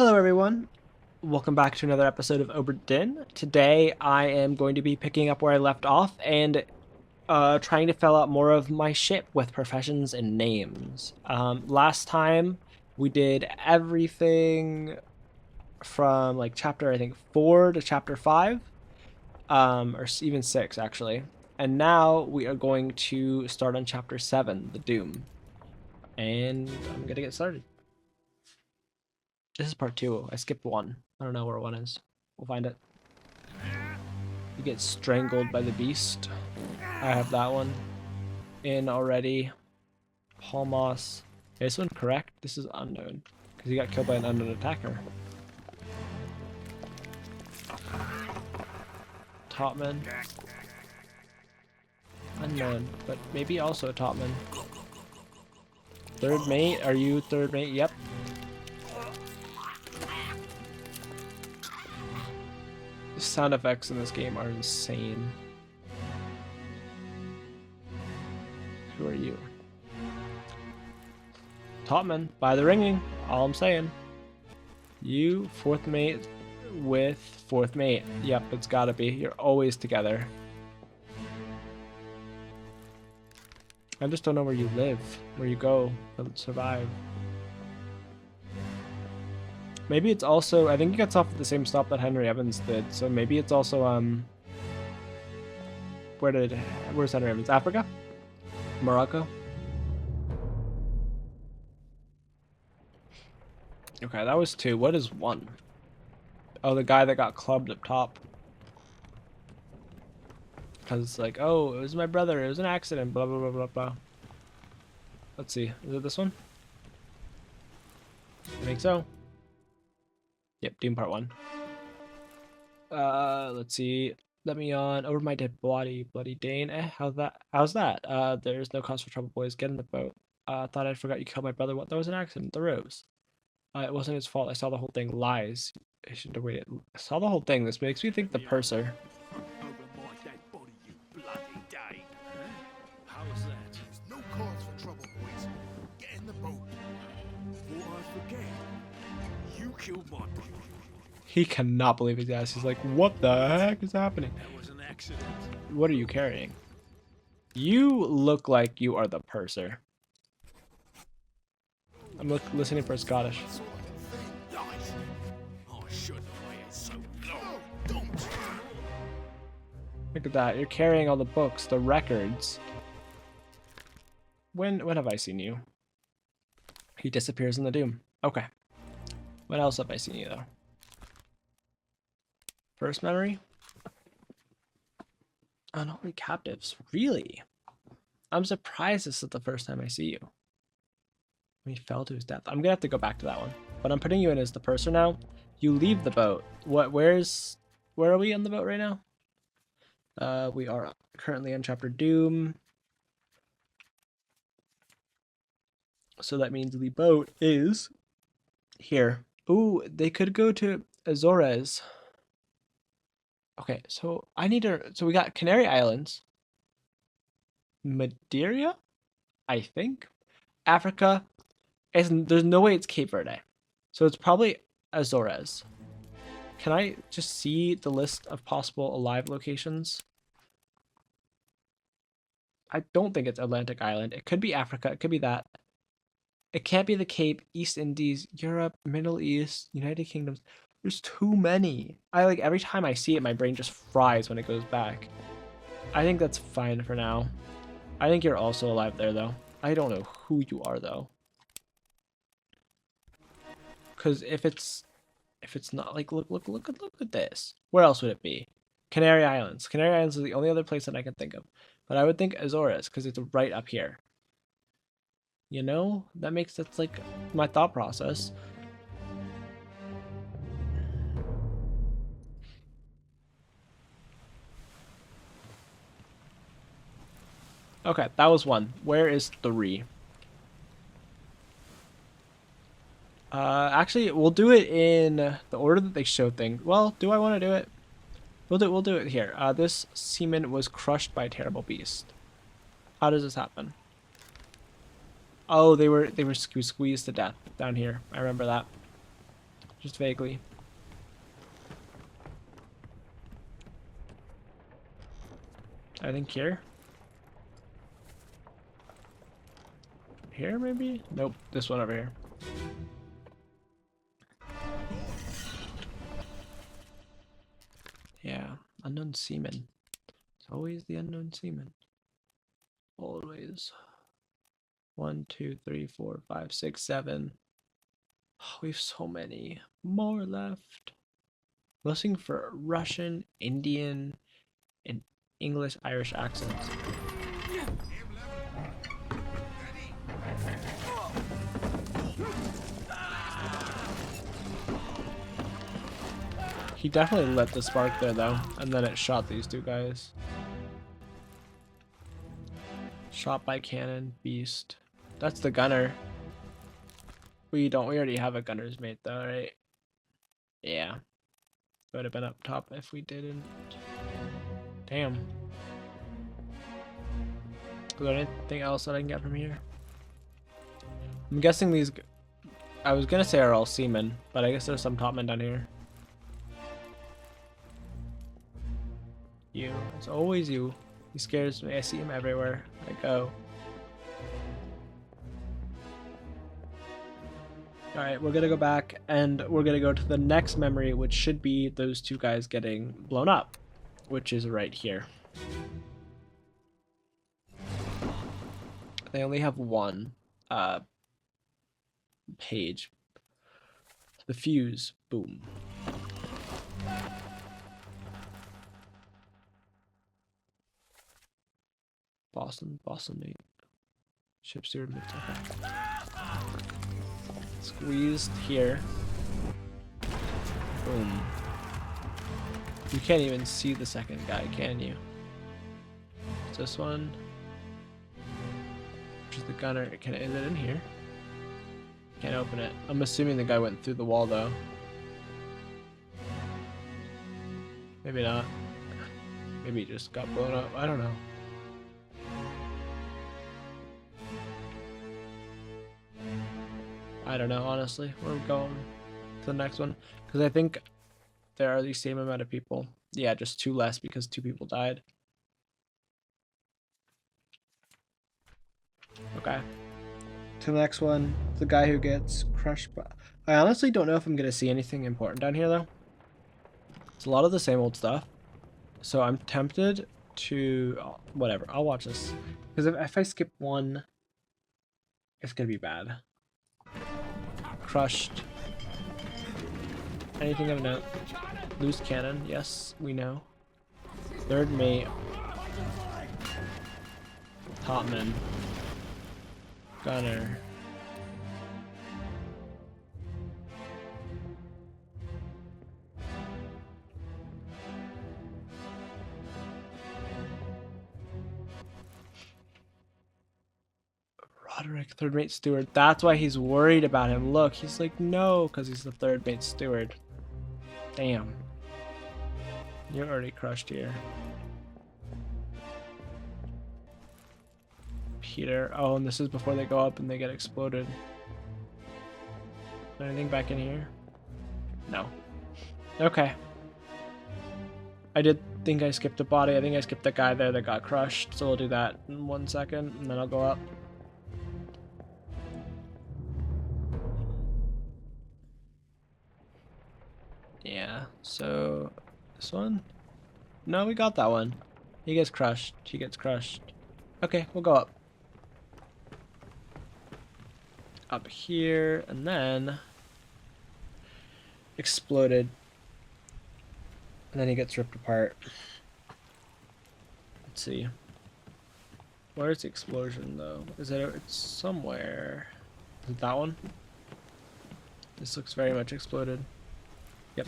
Hello everyone, welcome back to another episode of Obradinn. Today I am going to be picking up where I left off and trying to fill out more of my ship with professions and names. Last time we did everything from like chapter I think 4 to chapter 5, or even 6 actually. And now we are going to start on chapter 7, the Doom. And I'm gonna get started. This is part 2. I skipped 1. I don't know where 1 is. We'll find it. You get strangled by the beast. I have that one in already. Paul Moss. Is this one correct? This is unknown. Because he got killed by an unknown attacker. Topman. Unknown. But maybe also a Topman. Third mate? Are you third mate? Yep. The sound effects in this game are insane. Who are you? Topman, by the ringing, all I'm saying. You, fourth mate with fourth mate. Yep, it's gotta be. You're always together. I just don't know where you live, where you go to survive. Maybe it's also, I think he gets off at the same stop that Henry Evans did, so maybe it's also, where's Henry Evans? Africa? Morocco? Okay, that was 2. What is 1? Oh, the guy that got clubbed up top. Because it's like, oh, it was my brother, it was an accident, blah, blah, blah, blah, blah. Let's see, is it this one? I think so. Yep, Doom Part 1. Let's see. Let me on. Over my dead body, bloody Dane. How's that? There's no cause for trouble, boys. Get in the boat. Thought I forgot you killed my brother. What? That was an accident. The rose. It wasn't his fault. I saw the whole thing. Lies. I shouldn't have waited. I saw the whole thing. This makes me think the purser. Over my dead body, you bloody Dane. How's that? There's no cause for trouble, boys. Get in the boat. Before I forget, you killed my brother. He cannot believe his ass. He's like, what the heck is happening? That was an accident. What are you carrying? You look like you are the purser. I'm listening for Scottish. Lies. I shouldn't have waited so long. Don't. Look at that. You're carrying all the books, the records. When have I seen you? He disappears in the Doom. Okay. When else have I seen you, though? First memory? Unholy captives. Really? I'm surprised this is the first time I see you. He fell to his death. I'm gonna have to go back to that one. But I'm putting you in as the purser now. You leave the boat. Where are we on the boat right now? We are currently on chapter Doom. So that means the boat is here. Ooh, they could go to Azores. Okay, so so we got Canary Islands, Madeira, I think, Africa. There's no way it's Cape Verde, so it's probably Azores. Can I just see the list of possible alive locations? I don't think it's Atlantic Island. It could be Africa. It could be that. It can't be the Cape, East Indies, Europe, Middle East, United Kingdoms. There's too many. Every time I see it, my brain just fries when it goes back. I think that's fine for now. I think you're also alive there, though. I don't know who you are, though. Because if it's not like, look at this. Where else would it be? Canary Islands. Canary Islands is the only other place that I can think of. But I would think Azores, because it's right up here. You know? That's like my thought process. Okay, that was 1. Where is 3? Actually, we'll do it in the order that they show things. Well, do I want to do it? We'll do it here. This seaman was crushed by a terrible beast. How does this happen? Oh, they were squeezed to death down here. I remember that. Just vaguely. I think here. Here, maybe? Nope, this one over here. Yeah, unknown seaman. It's always the unknown seaman. Always. 1, 2, 3, 4, 5, 6, 7. Oh, we have so many more left. Listening for Russian, Indian, and English, Irish accents. He definitely lit the spark there though, and then it shot these two guys. Shot by cannon, beast. That's the gunner. We already have a gunner's mate though, right? Yeah. Would have been up top if we didn't. Damn. Is there anything else that I can get from here? I'm guessing these, I was gonna say are all seamen, but I guess there's some topmen down here. You. It's always you. He scares me. I see him everywhere I go. Alright, we're gonna go back and we're gonna go to the next memory, which should be those two guys getting blown up, which is right here. They only have one page. The fuse. Boom. Boston, mate. Ship steward mid. Okay. Squeezed here. Boom. You can't even see the second guy, can you? It's this one. Which is the gunner. Is it in here? Can't open it. I'm assuming the guy went through the wall though. Maybe not. Maybe he just got blown up. I don't know. I don't know, honestly. We're going to the next one. Because I think there are the same amount of people. Yeah, just 2 less because 2 people died. Okay. To the next one. The guy who gets crushed by... I honestly don't know if I'm going to see anything important down here, though. It's a lot of the same old stuff. So I'm tempted to... Oh, whatever, I'll watch this. Because if I skip one, it's going to be bad. Crushed. Anything of note? Loose cannon, yes, we know. Third mate. Topman. Gunner. Roderick, third mate steward. That's why he's worried about him. Look, he's like, no, because he's the third mate steward. Damn. You're already crushed here. Peter. Oh, and this is before they go up and they get exploded. Is there anything back in here? No. Okay. I did think I skipped a body. I think I skipped the guy there that got crushed. So we'll do that in 1 second and then I'll go up. Yeah, so this one? No, we got that one. He gets crushed. He gets crushed. Okay, we'll go up. Up here, and then exploded. And then he gets ripped apart. Let's see. Where's the explosion, though? Is it? It's somewhere. Is it that one? This looks very much exploded. Yep.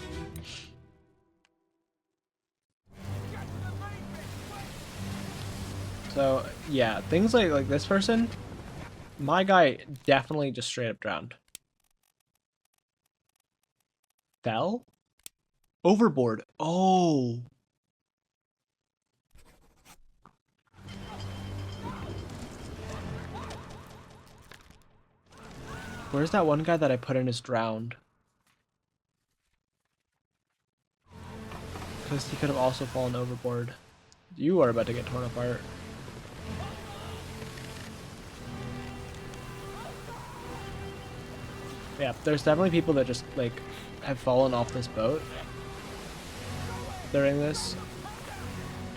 So yeah, things like this person, my guy definitely just straight up drowned. Fell? Overboard. Oh. Where's that one guy that I put in as drowned? Because he could have also fallen overboard. You are about to get torn apart. Yeah, there's definitely people that just, like, have fallen off this boat during this.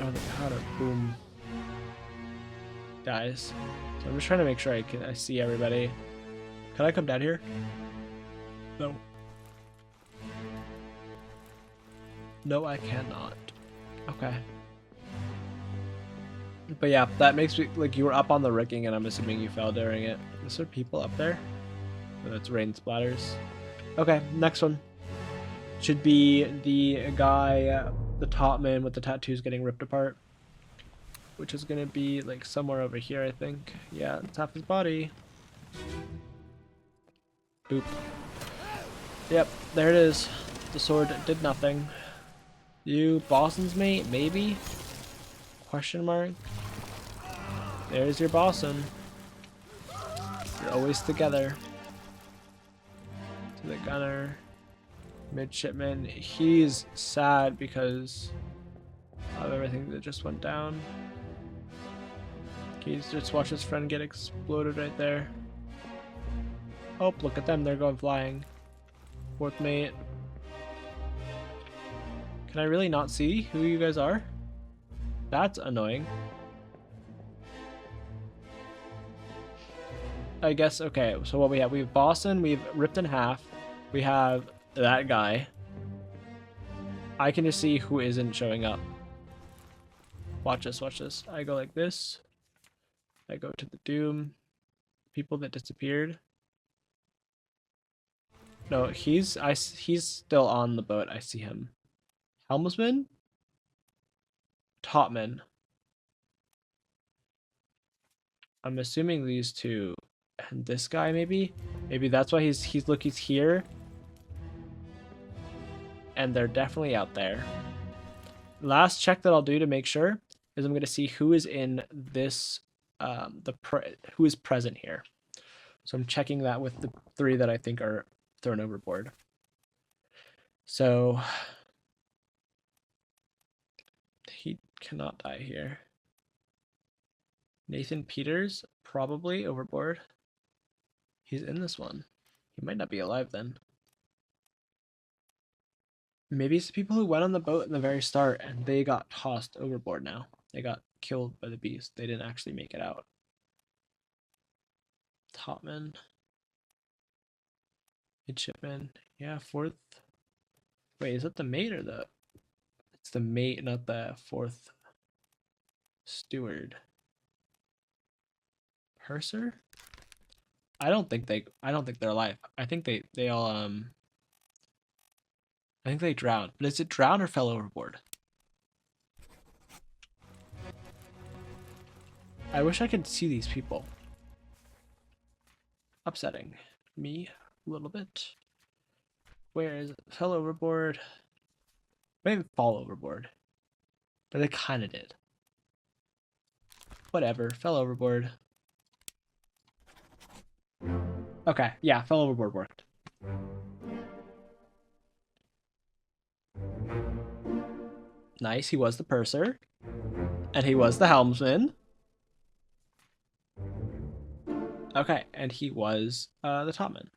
Oh, the powder. Boom. Guys. So I'm just trying to make sure I see everybody. Can I come down here? No. No, I cannot. Okay. But yeah, that makes me, like, you were up on the rigging and I'm assuming you fell during it. Is there people up there? Oh, that's rain splatters. Okay, next one. Should be the guy, the top man with the tattoos getting ripped apart. Which is gonna be, like, somewhere over here, I think. Yeah, it's half his body. Boop. Yep, there it is. The sword did nothing. You Boston's mate? Maybe? Question mark? There's your Boston. You're always together. To the gunner. Midshipman. He's sad because of everything that just went down. He's just watched his friend get exploded right there. Oh, look at them. They're going flying. Fourth mate. Can I really not see who you guys are? That's annoying. I guess, okay, so what we have Boston, we've ripped in half. We have that guy. I can just see who isn't showing up. Watch this, watch this. I go like this. I go to the Doom. People that disappeared. No, he's still on the boat. I see him. Helmsman? Topman. I'm assuming these two and this guy maybe. Maybe that's why he's here. And they're definitely out there. Last check that I'll do to make sure is I'm going to see who is in this who is present here. So I'm checking that with the 3 that I think are thrown overboard. So he cannot die here. Nathan Peters, probably overboard. He's in this one. He might not be alive then. Maybe it's the people who went on the boat in the very start and they got tossed overboard now. They got killed by the beast. They didn't actually make it out. Topman. Midshipman. Yeah, fourth. Wait, is that the mate or the... It's the mate, not the fourth steward. Purser? I don't think they're alive. I think they all I think they drowned. But is it drowned or fell overboard? I wish I could see these people. Upsetting me a little bit. Where is it? Fell overboard. Maybe fall overboard. But they kind of did. Whatever. Fell overboard. Okay. Yeah, fell overboard worked. Nice. He was the purser. And he was the helmsman. Okay. And he was the topman.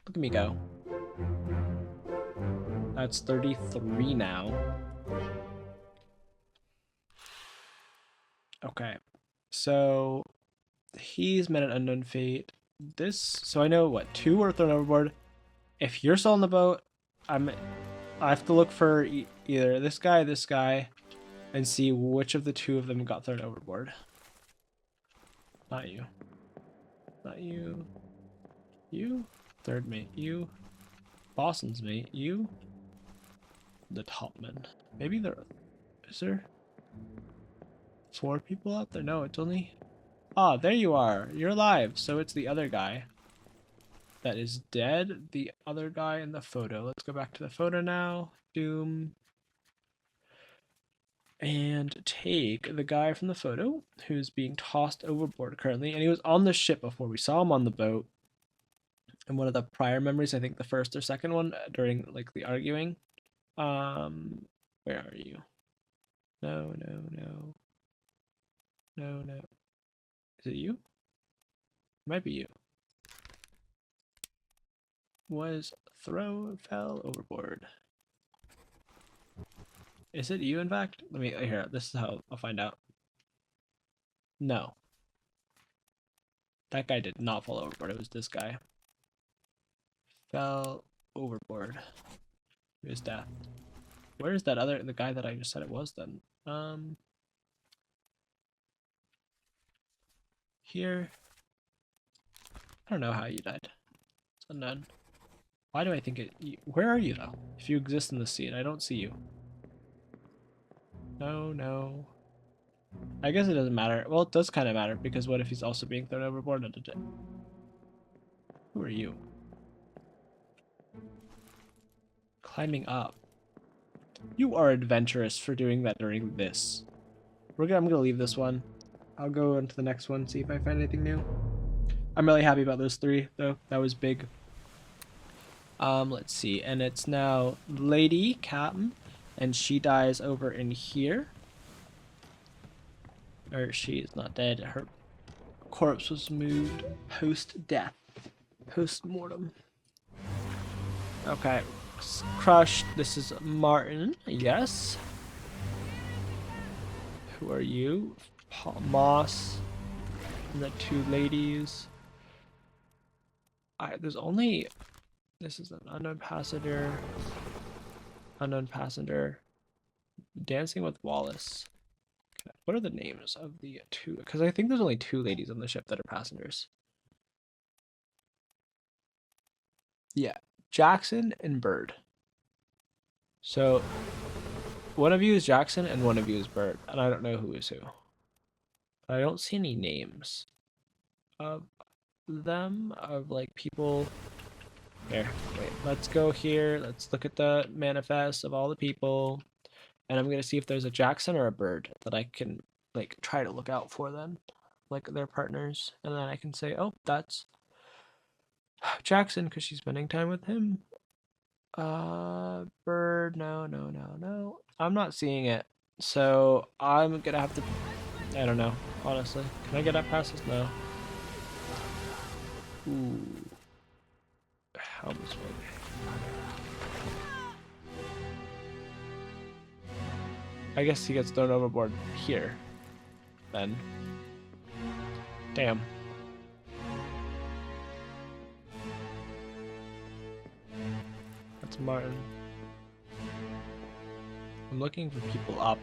Look at me go. That's 33 now. Okay. So he's met an unknown fate. So I know what 2 were thrown overboard. If you're still on the boat, I have to look for either this guy, and see which of the 2 of them got thrown overboard. Not you. Not you. You. Third mate. You. Boston's mate. You. The topman. Maybe is there 4 people out there? No, it's only... Ah, there you are. You're alive. So it's the other guy that is dead. The other guy in the photo. Let's go back to the photo now. Doom. And take the guy from the photo who's being tossed overboard currently. And he was on the ship before. We saw him on the boat. In one of the prior memories, I think the first or second one during like the arguing. Where are you? No, no, no. No, no. Is it you? It might be you. Fell overboard. Is it you, in fact? Let me, here, this is how I'll find out. No. That guy did not fall overboard, it was this guy. Fell overboard. His death. Where is the guy that I just said it was then? Here. I don't know how you died. It's unknown. Why do I think it... Where are you, though? If you exist in the scene, I don't see you. No, no. I guess it doesn't matter. Well, it does kind of matter, because what if he's also being thrown overboard? Who are you? Climbing up. You are adventurous for doing that during this. I'm gonna leave this one. I'll go into the next one, see if I find anything new. I'm really happy about those 3, though. That was big. Let's see. And it's now Lady Captain, and she dies over in here. Or she is not dead. Her corpse was moved post-death. Post-mortem. Okay. Crushed. This is Martin. Yes. Who are you? Moss. And the 2 ladies. There's only... This is an unknown passenger. Unknown passenger. Dancing with Wallace. What are the names of the 2? Because I think there's only 2 ladies on the ship that are passengers. Yeah. Jackson and Bird. So, one of you is Jackson and one of you is Bird. And I don't know who is who. I don't see any names of them, of like people. Here, wait, let's go here. Let's look at the manifest of all the people. And I'm going to see if there's a Jackson or a Bird that I can like try to look out for then. Like their partners. And then I can say, oh, that's Jackson because she's spending time with him. Bird, no, no, no, no. I'm not seeing it. So I'm going to have to, I don't know, honestly. Can I get up past this? No. Ooh. Helms maybe. I guess he gets thrown overboard here. Then. Damn. That's Martin. I'm looking for people up.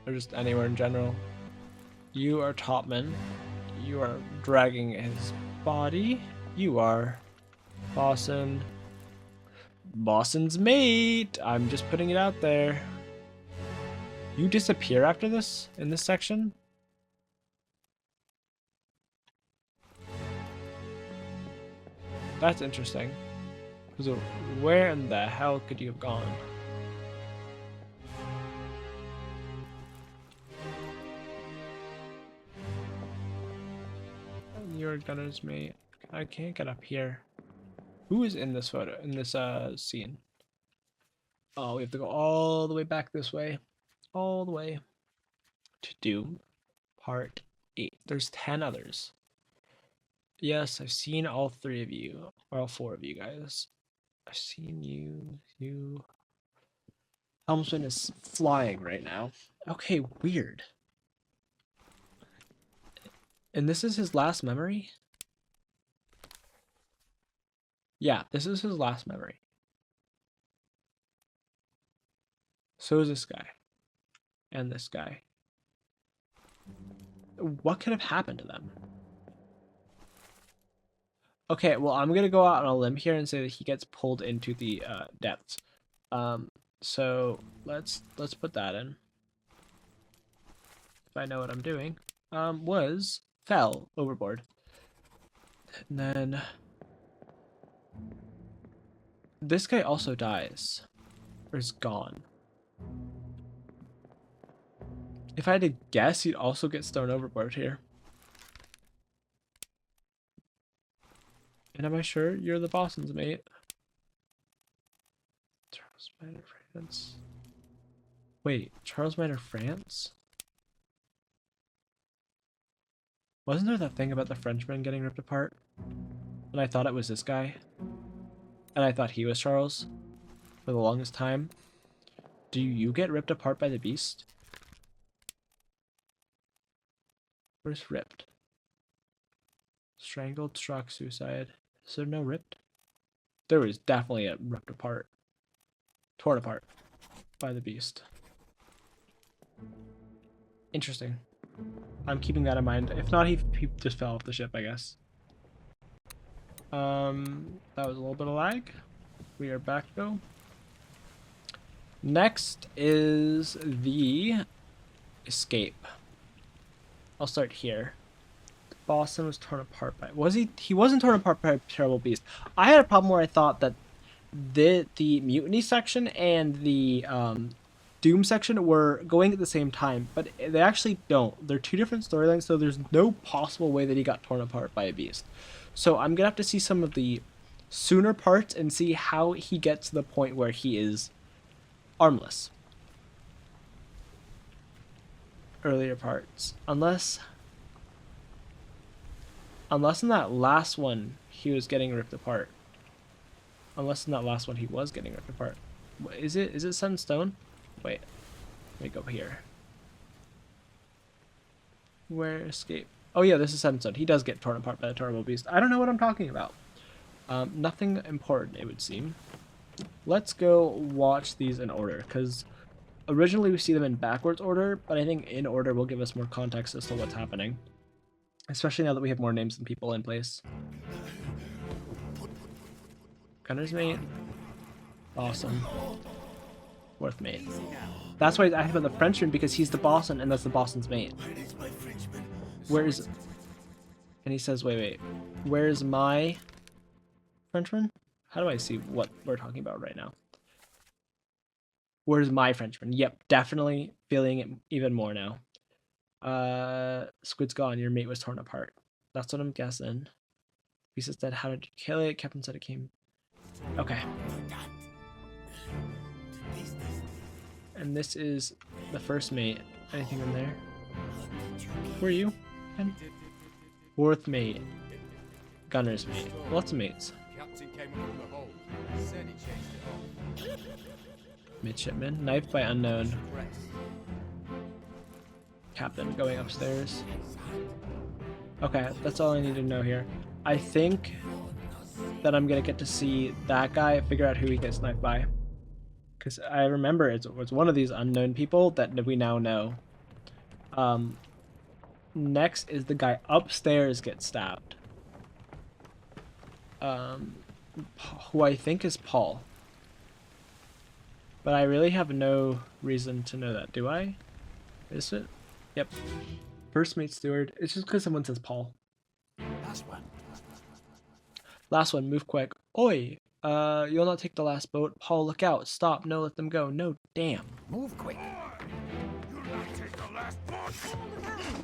Or just anywhere in general. You are Topman. You are dragging his body. You are Boston. Boston's mate! I'm just putting it out there. You disappear after this? In this section? That's interesting. So where in the hell could you have gone? You're Gunner's mate. I can't get up here. Who is in this photo, in this scene? Oh, we have to go all the way back this way. All the way to Doom, Part 8. There's 10 others. Yes, I've seen all 3 of you, or all 4 of you guys. I've seen you. Helmsman is flying right now. Okay, weird. And this is his last memory? Yeah, this is his last memory. So is this guy. And this guy. What could have happened to them? Okay, well, I'm gonna go out on a limb here and say that he gets pulled into the depths. So let's put that in. If I know what I'm doing. Fell overboard. And then this guy also dies. Or is gone. If I had to guess, he'd also get thrown overboard here. And am I sure you're the Boston's mate? France. Wait, Charles Minor, France? Wasn't there that thing about the Frenchman getting ripped apart? And I thought it was this guy. And I thought he was Charles for the longest time. Do you get ripped apart by the beast? Where's ripped? Strangled, struck, suicide. Is there no ripped? There was definitely a ripped apart. Torn apart by the beast. Interesting. I'm keeping that in mind. If not, he just fell off the ship, I guess. That was a little bit of lag. We are back though. Next is the escape. I'll start here. Boston was torn apart by... Was he? He wasn't torn apart by a terrible beast. I had a problem where I thought that the mutiny section and the Doom section were going at the same time, but they actually don't. They're two different storylines, so there's no possible way that he got torn apart by a beast. So I'm gonna have to see some of the sooner parts and see how he gets to the point where he is armless. Earlier parts, unless in that last one he was getting ripped apart. Unless in that last one he was getting ripped apart. Is it Set in Stone? Wait, let me go here. Where escape? Oh yeah, this is Set in Stone. He does get torn apart by the terrible beast. I don't know what I'm talking about. Nothing important, it would seem. Let's go watch these in order, because originally we see them in backwards order, but I think in order will give us more context as to what's happening. Especially now that we have more names and people in place. Gunner's mate. Awesome. Fourth mate. That's why I have about the Frenchman, because he's the Boston and that's the Boston's mate. Where is... And he says, wait. Where is my Frenchman? How do I see what we're talking about right now? Where's my Frenchman? Yep, definitely feeling it even more now. Squid's gone. Your mate was torn apart. That's what I'm guessing. He says that. How did you kill it? Captain said it came. Okay. And this is the first mate. Anything in there? Who are you? Fourth mate. Gunner's mate. Lots of mates. Captain came up from the hold. Said he changed it all. Midshipman. Knifed by unknown. Captain going upstairs. Okay, that's all I need to know here. I think that I'm gonna get to see that guy, figure out who he gets knifed by. Because I remember it was one of these unknown people that we now know. Next is the guy upstairs gets stabbed. Who I think is Paul. But I really have no reason to know that, do I? Is it? Yep. First mate steward. It's just because someone says Paul. Last one, move quick. Oi! You'll not take the last boat. Paul, look out. Stop. No, let them go. No, damn. Move quick. You'll not take the last boat.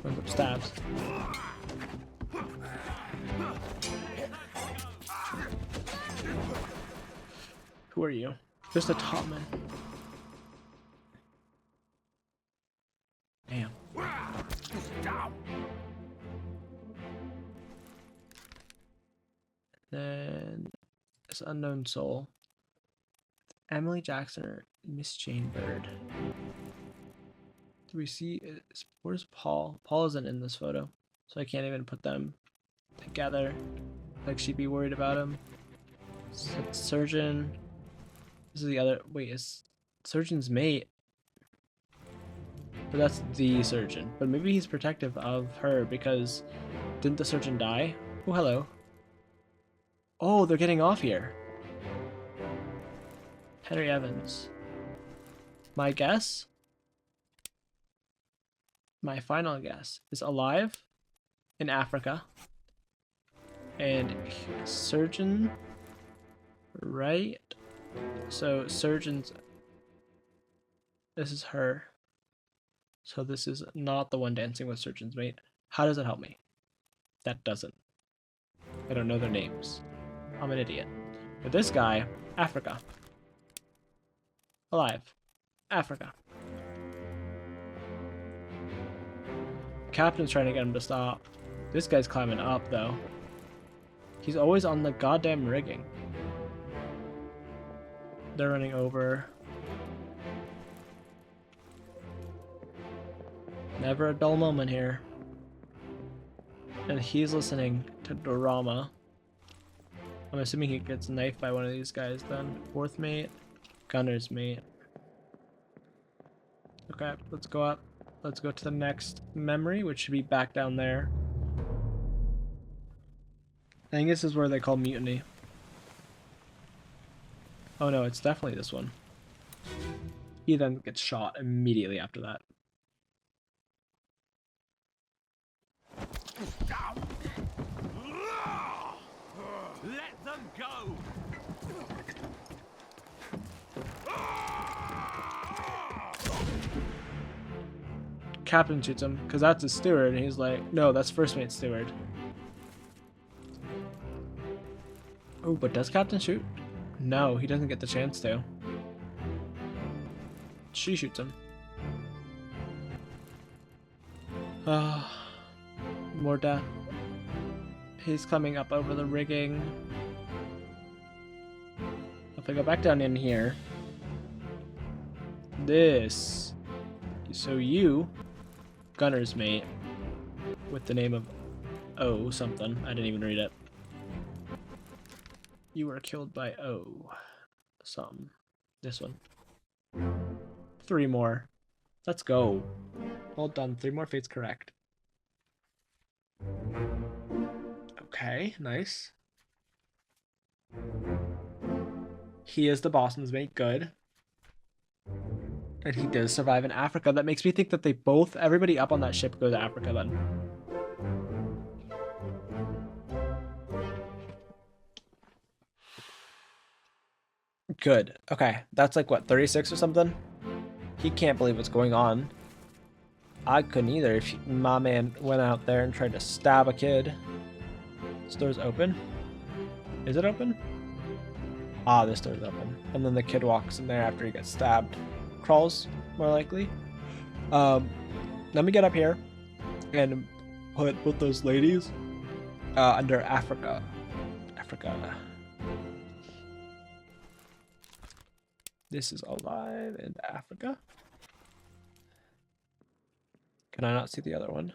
Runs up, stabs. Who are you? Just a topman. Damn. Then this unknown soul. Emily Jackson or Miss Jane Bird. Do we see? Where's Paul? Paul isn't in this photo, so I can't even put them together. Like she'd be worried about him. Surgeon. This is the other. Wait, is surgeon's mate? But that's the surgeon. But maybe he's protective of her because didn't the surgeon die? Oh, hello. Oh, they're getting off here. Henry Evans. My guess? My final guess is alive in Africa. And surgeon, right? So surgeon's, this is her. So this is not the one dancing with surgeon's mate. How does it help me? That doesn't. I don't know their names. I'm an idiot. But this guy, Africa. Alive. Africa. captain's trying to get him to stop. This guy's climbing up, though. He's always on the goddamn rigging. They're running over. Never a dull moment here. And he's listening to drama. I'm assuming he gets knifed by one of these guys then. Fourth mate, gunner's mate. Okay, let's go up. Let's go to the next memory, which should be back down there. I think this is where they call mutiny. Oh no, it's definitely this one. He then gets shot immediately after that. Let them go! Captain shoots him, because that's his steward, and he's like, no, that's first mate steward. Oh, but does Captain shoot? No, he doesn't get the chance to. She shoots him. More death. He's coming up over the rigging. If I go back down in here. This. So you, gunner's mate, with the name of O something. I didn't even read it. You were killed by O something. This one. 3 more. Let's go. Well done. 3 more fates correct. Okay, nice. He is the Boston's mate. Good. And he does survive in Africa. That makes me think that they both, everybody up on that ship goes to Africa then. Good. Okay. That's like, what, 36 or something? He can't believe what's going on. I couldn't either if my man went out there and tried to stab a kid. This door's open. Is it open? Ah, this door's open. And then the kid walks in there after he gets stabbed. Crawls, more likely. Let me get up here and put both those ladies under Africa. Africa. This is alive in Africa. Can I not see the other one?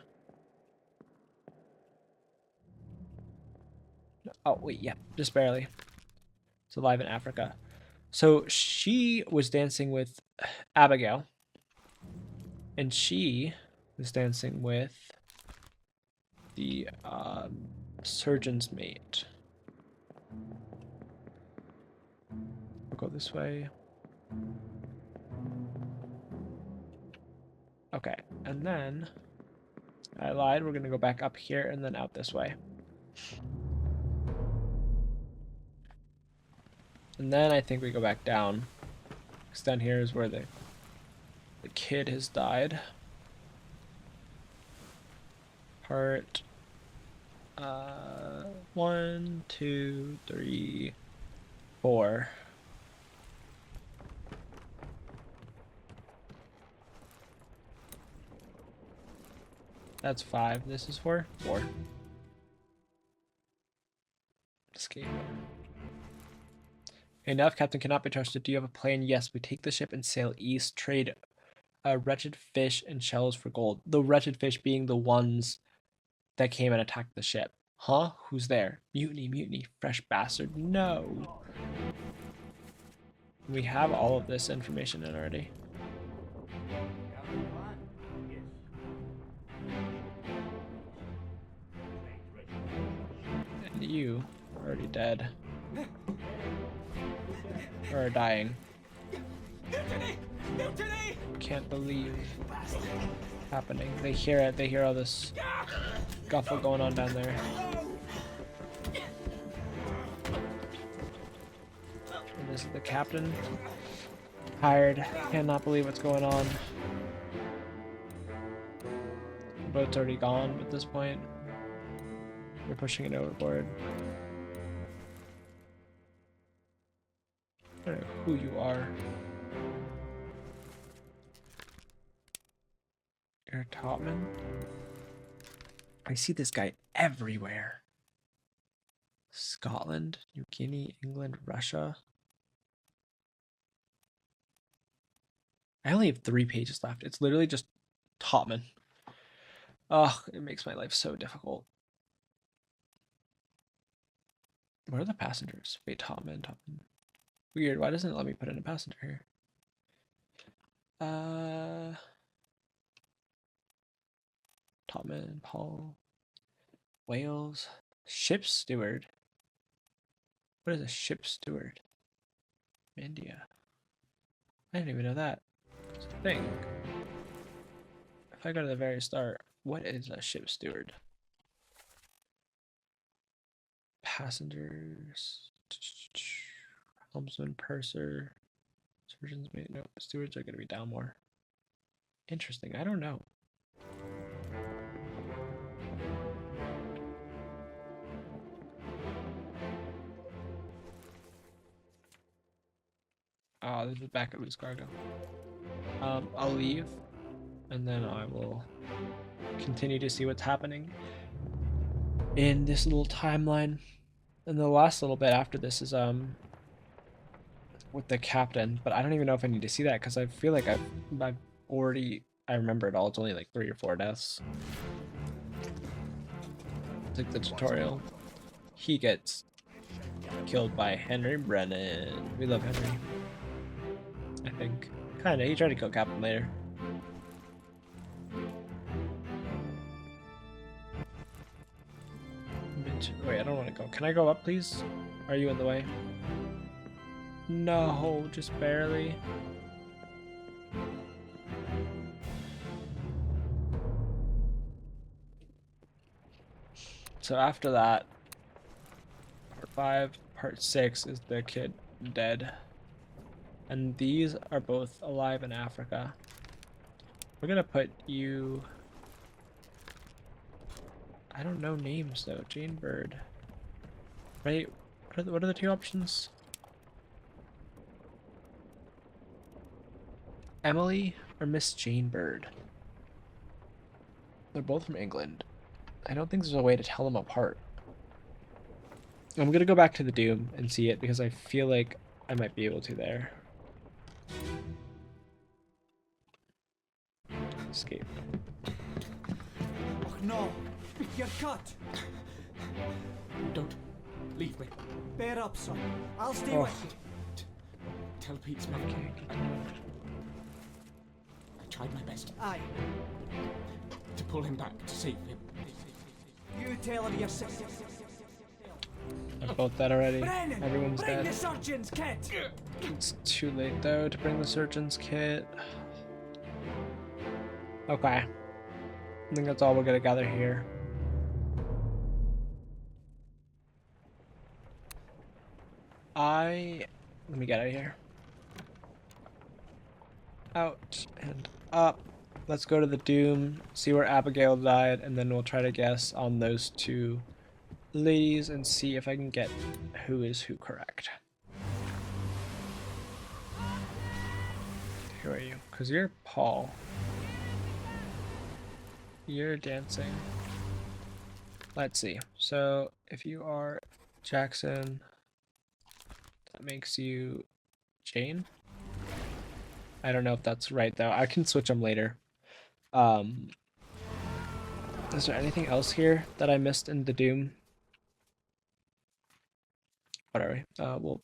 Oh, wait, yeah, just barely. It's alive in Africa. So she was dancing with Abigail. And she was dancing with the surgeon's mate. We'll go this way. Okay, and then I lied. We're gonna go back up here and then out this way. And then I think we go back down. Because down here is where the kid has died. Part 1, 2, 3, 4. That's 5. This is 4. Escape. Enough, Captain cannot be trusted. Do you have a plan? Yes, we take the ship and sail east, trade wretched fish and shells for gold. The wretched fish being the ones that came and attacked the ship. Huh? Who's there? Mutiny, mutiny, fresh bastard. No. We have all of this information in already. And you are already dead. Or dying. Mutiny! Mutiny! Can't believe happening. They hear it. They hear all this scuffle going on down there. And this is the captain. Tired. Cannot believe what's going on. The boat's already gone at this point. We're pushing it overboard. I don't know who you are. You're a topman? I see this guy everywhere. Scotland, New Guinea, England, Russia. I only have 3 pages left. It's literally just Topman. Ugh, it makes my life so difficult. What are the passengers? Wait, Topman. Weird, why doesn't it let me put in a passenger here? Topman, Paul, Wales, ship steward. What is a ship steward? India. I didn't even know that. It's a thing. If I go to the very start, what is a ship steward? Passengers, helmsman, purser, surgeons. No, stewards are going to be down more. Interesting. I don't know. Oh, this is back at loose cargo. I'll leave, and then I will continue to see what's happening in this little timeline. And the last little bit after this is with the captain, but I don't even know if I need to see that because I feel like I've already I remember it all. It's only like 3 or 4 deaths. It's like the tutorial. He gets killed by Henry Brennan. We love Henry. I think. Kinda. He tried to kill Captain later. Wait, I don't want to go. Can I go up, please? Are you in the way? No, just barely. So after that, part 5, part 6 is the kid dead. And these are both alive in Africa. We're gonna put you... I don't know names though. Jane Bird. Right? What are the 2 options? Emily or Miss Jane Bird? They're both from England. I don't think there's a way to tell them apart. I'm gonna go back to the Doom and see it because I feel like I might be able to there. Escape. Oh no! You're cut! Don't leave me. Bear up, son. I'll stay Oh. with you. Tell Pete Smith. I tried my best Aye, to pull him back, to save him. you tell him yourself. They're both dead already. Brennan, Everyone's bring dead. the surgeon's kit! It's too late though to bring the surgeon's kit. Okay. I think that's all we're gonna gather here. Let me get out of here. Out and up. Let's go to the Doom, see where Abigail died, and then we'll try to guess on those 2 ladies and see if I can get who is who correct. Who are you? Because you're Paul. You're dancing. Let's see. So if you are Jackson, that makes you Jane. I don't know if that's right though. I can switch them later. Is there anything else here that I missed in the Doom? What are we? Well,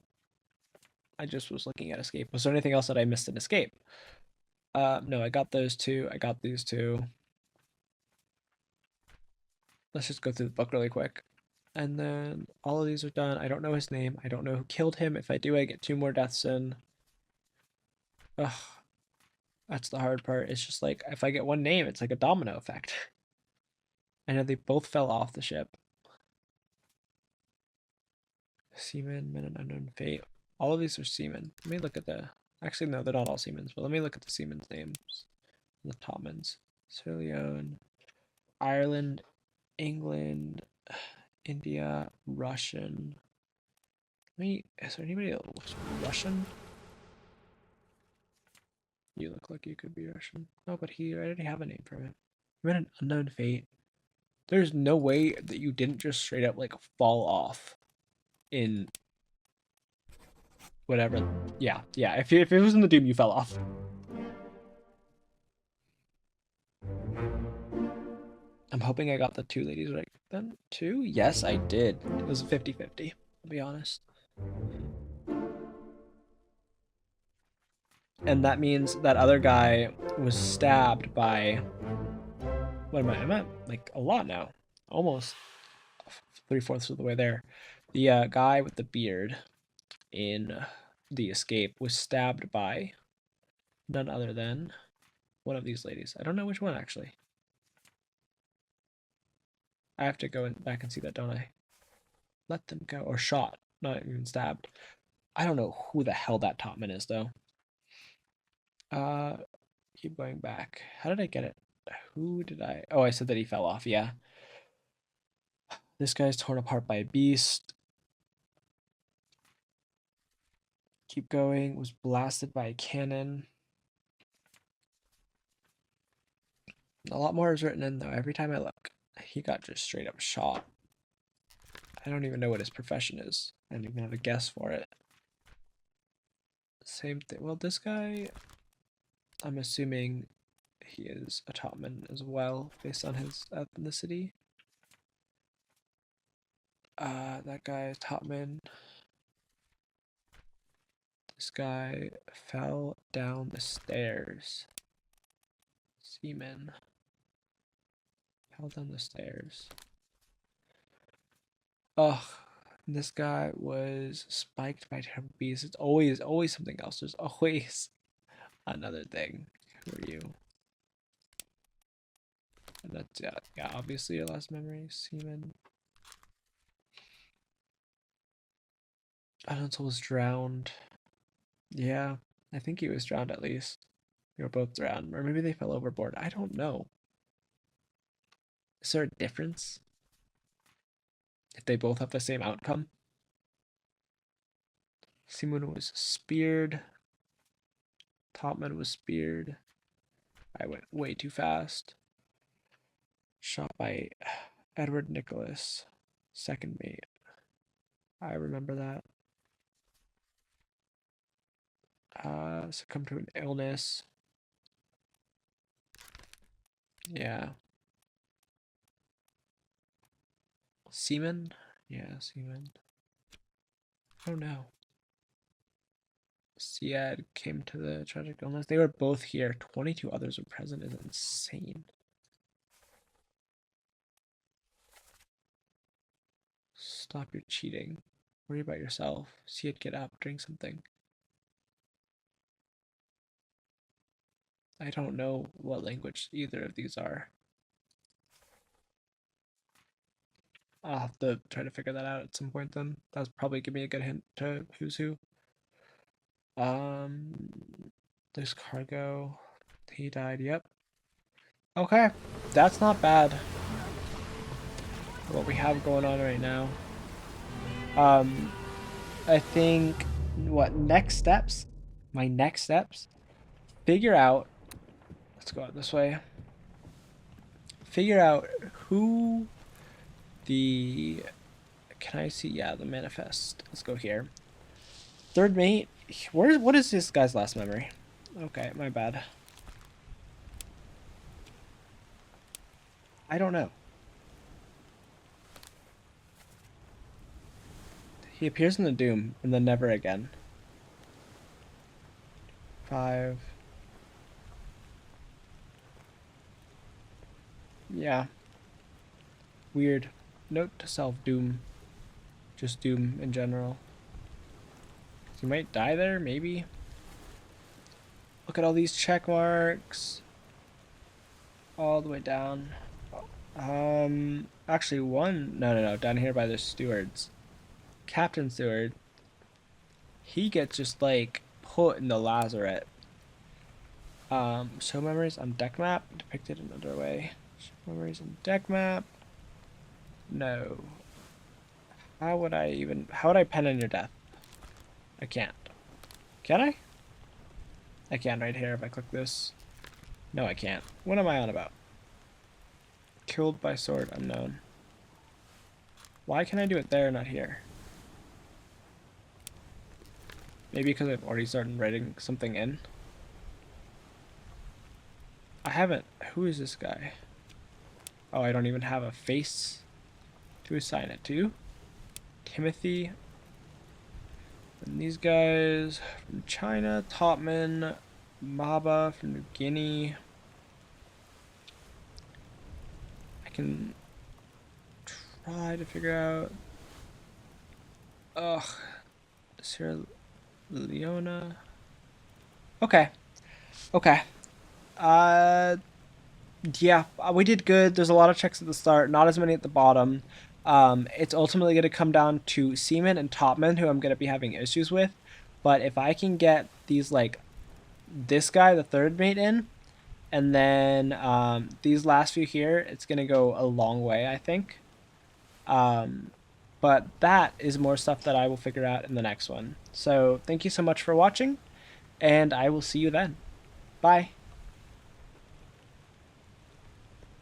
I just was looking at Escape. Was there anything else that I missed in Escape? No, I got those 2. I got these 2. Let's just go through the book really quick. And then all of these are done. I don't know his name. I don't know who killed him. If I do, I get 2 more deaths in. Ugh. That's the hard part. It's just like, if I get 1 name, it's like a domino effect. I know they both fell off the ship. Seaman, men and unknown fate. All of these are seamen. Let me look at the... Actually, no, they're not all seamen, but let me look at the seamen's names. The Topmans. Sierra Leone, Ireland, England, India, Russian. Wait, is there anybody that looks Russian? You look like you could be Russian. Oh, but I already have a name for him. You meant an unknown fate. There's no way that you didn't just straight up like fall off in whatever. Yeah, yeah. If it was in the Doom, you fell off. I'm hoping I got the two ladies right then. Two? Yes, I did. It was 50-50, I'll be honest. And that means that other guy was stabbed by... What am I? I'm at like a lot now. Almost 3/4 of the way there. The guy with the beard in the escape was stabbed by none other than one of these ladies. I don't know which one, actually. I have to go back and see that, don't I? Let them go. Or shot, not even stabbed. I don't know who the hell that topman is, though. Keep going back. How did I get it? Who did I... Oh, I said that he fell off, yeah. This guy's torn apart by a beast. Keep going. Was blasted by a cannon. A lot more is written in, though. Every time I look, he got just straight up shot. I don't even know what his profession is. I don't even have a guess for it. Same thing. Well, this guy, I'm assuming he is a topman as well, based on his ethnicity. That guy is topman. This guy fell down the stairs. Seaman. Fell down the stairs. Ugh. This guy was spiked by terrible beasts. It's always something else. There's always another thing. Who are you? And that's yeah, obviously your last memory, Seaman. Anatol was drowned. Yeah, I think he was drowned at least. They were both drowned. Or maybe they fell overboard. I don't know. Is there a difference? If they both have the same outcome? Seaman was speared. Topman was speared. I went way too fast. Shot by Edward Nicholas, second mate. I remember that. Succumbed to an illness. Yeah. Seaman? Yeah, Seaman. Oh no. Siad came to the tragic illness. They were both here. 22 others were present. Is insane. Stop your cheating. Worry about yourself. Siad, get up. Drink something. I don't know what language either of these are. I'll have to try to figure that out at some point then. That'll probably give me a good hint to who's who. There's cargo. He died, yep. Okay, that's not bad. What we have going on right now. I think, what, next steps? My next steps? Figure out, let's go out this way. Figure out who the, can I see, yeah, the manifest. Let's go here. Third mate, what is this guy's last memory? Okay, my bad. I don't know. He appears in the Doom and then never again. 5. Yeah. Weird. Note to self, Doom. Just Doom in general. You might die there, maybe. Look at all these check marks. All the way down. Actually one, no, down here by the stewards. Captain Steward. He gets just like put in the lazaret. Show memories on deck map, depicted in another way. Show memories on deck map. No. How would I pen in your death? I can't. Can I? I can right here if I click this. No, I can't. What am I on about? Killed by sword unknown. Why can I do it there, not here? Maybe because I've already started writing something in. I haven't. Who is this guy? Oh, I don't even have a face to assign it to. Timothy. And these guys from China. Topman. Maba from New Guinea. I can try to figure out. Ugh. Sierra Leona. Okay. Okay. Yeah, we did good. There's a lot of checks at the start, not as many at the bottom. It's ultimately going to come down to Seaman and Topman, who I'm going to be having issues with. But if I can get these, like, this guy, the third mate, in, and then these last few here, it's going to go a long way, I think. But that is more stuff that I will figure out in the next one. So thank you so much for watching, and I will see you then. Bye.